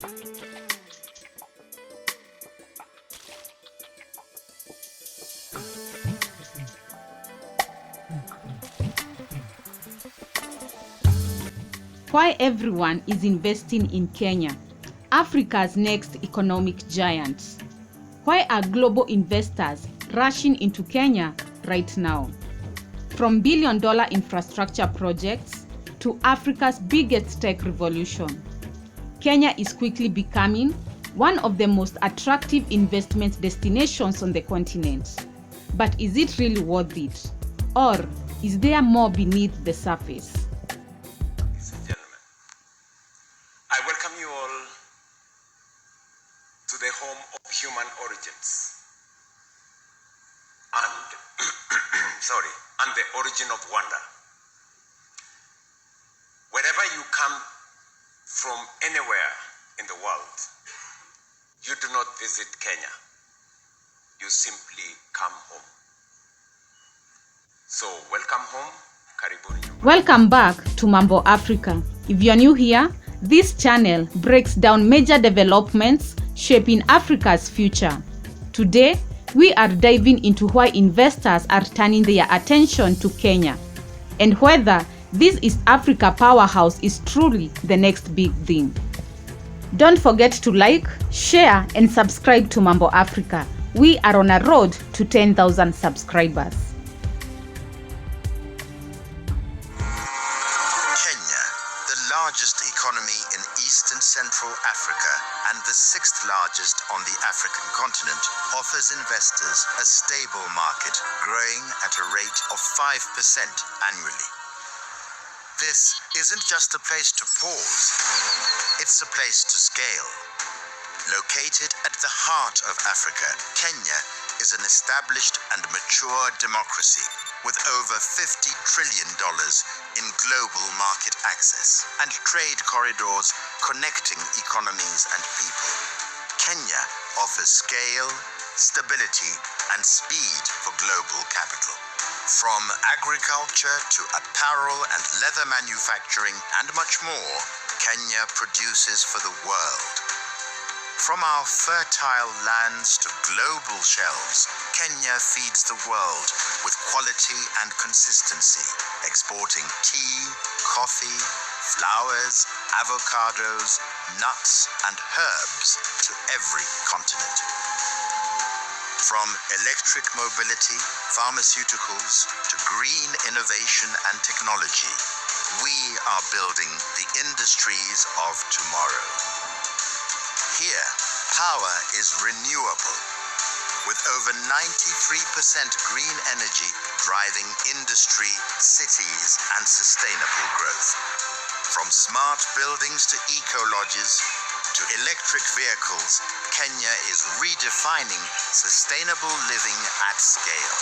Why everyone is investing in Kenya, Africa's next economic giant. Why are global investors rushing into Kenya right now? From billion-dollar infrastructure projects to Africa's biggest tech revolution, Kenya is quickly becoming one of the most attractive investment destinations on the continent. But is it really worth it? Or is there more beneath the surface? Ladies and gentlemen, I welcome you all to the home of human origins and and the origin of wonder. Wherever you come from anywhere in the world, you do not visit Kenya. You simply come home. So welcome home. Karibuni. Welcome back to Mambo Africa. If you're new here, this channel breaks down major developments shaping Africa's future. Today, we are diving into why investors are turning their attention to Kenya and whether this East Africa powerhouse is truly the next big thing. Don't forget to like, share, and subscribe to Mambo Africa. We are on a road to 10,000 subscribers. Kenya, the largest economy in East and Central Africa and the sixth largest on the African continent, offers investors a stable market growing at a rate of 5% annually. This isn't just a place to pause, it's a place to scale. Located at the heart of Africa, Kenya is an established and mature democracy with over $50 trillion in global market access and trade corridors connecting economies and people. Kenya offers scale, stability, and speed for global capital. From agriculture to apparel and leather manufacturing and much more, Kenya produces for the world. From our fertile lands to global shelves, Kenya feeds the world with quality and consistency, exporting tea, coffee, flowers, avocados, nuts, and herbs to every continent. From electric mobility, pharmaceuticals, to green innovation and technology, we are building the industries of tomorrow. Here, power is renewable, with over 93% green energy driving industry, cities, and sustainable growth. From smart buildings to eco-lodges to electric vehicles, Kenya is redefining sustainable living at scale.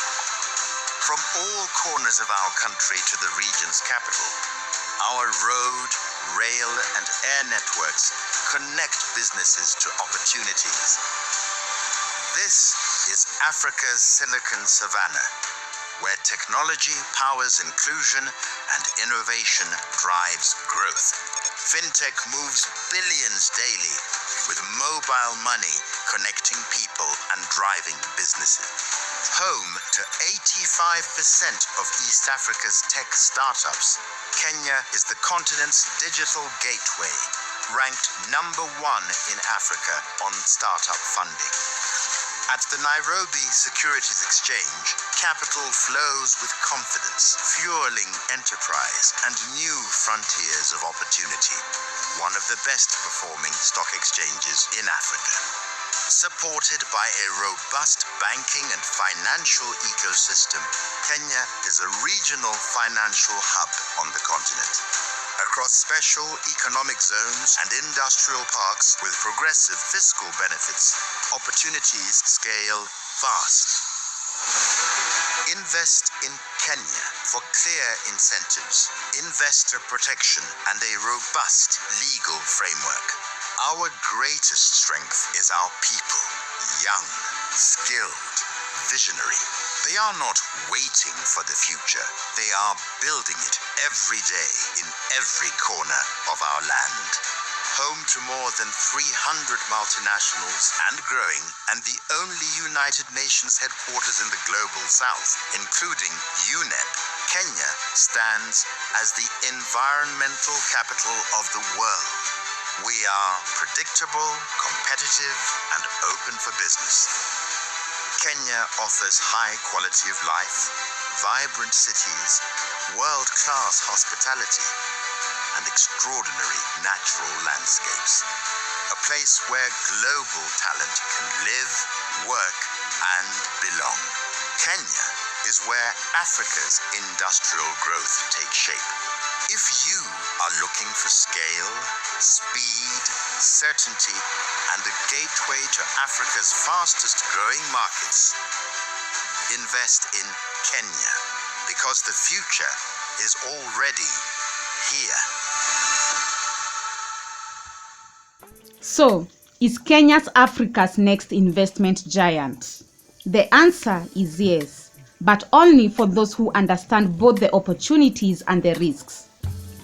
From all corners of our country to the region's capital, our road, rail, and air networks connect businesses to opportunities. This is Africa's Silicon Savannah, where technology powers inclusion and innovation drives growth. Fintech moves billions daily, with mobile money connecting people and driving businesses. Home to 85% of East Africa's tech startups, Kenya is the continent's digital gateway, ranked #1 in Africa on startup funding. At the Nairobi Securities Exchange, capital flows with confidence, fueling enterprise and new frontiers of opportunity. One of the best performing stock exchanges in Africa. Supported by a robust banking and financial ecosystem, Kenya is a regional financial hub on the continent. Across special economic zones and industrial parks with progressive fiscal benefits, opportunities scale fast. Invest in Kenya for clear incentives, investor protection, and a robust legal framework. Our greatest strength is our people, young, skilled, visionary. They are not waiting for the future. They are building it every day in every corner of our land. home to more than 300 multinationals and growing, and the only United Nations headquarters in the global south, including UNEP, Kenya stands as the environmental capital of the world. We are predictable, competitive, and open for business. Kenya offers high quality of life, vibrant cities, world-class hospitality, and extraordinary natural landscapes. A place where global talent can live, work, and belong. Kenya is where Africa's industrial growth takes shape. If you are looking for scale, speed, certainty, and a gateway to Africa's fastest growing markets, invest in Kenya, because the future is already here. So, is Kenya Africa's next investment giant? The answer is yes, but only for those who understand both the opportunities and the risks.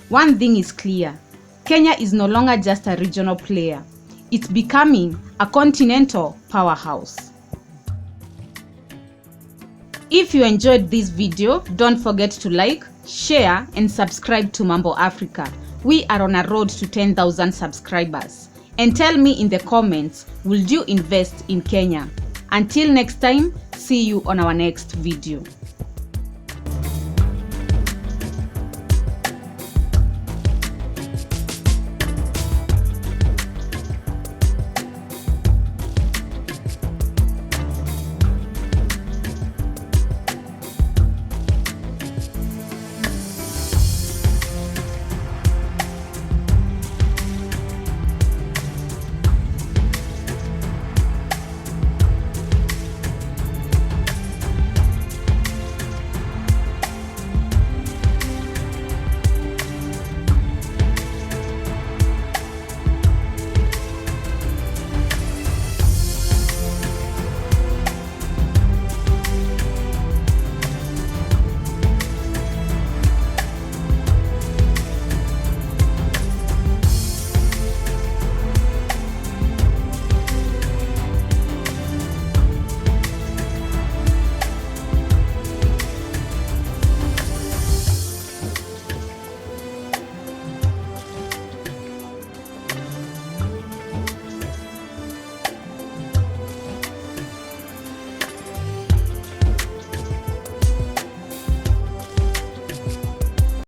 One thing is clear, Kenya is no longer just a regional player. It's becoming a continental powerhouse. If you enjoyed this video, don't forget to like, share, and subscribe to Mambo Africa. We are on a road to 10,000 subscribers. And tell me in the comments, will you invest in Kenya? Until next time, see you on our next video.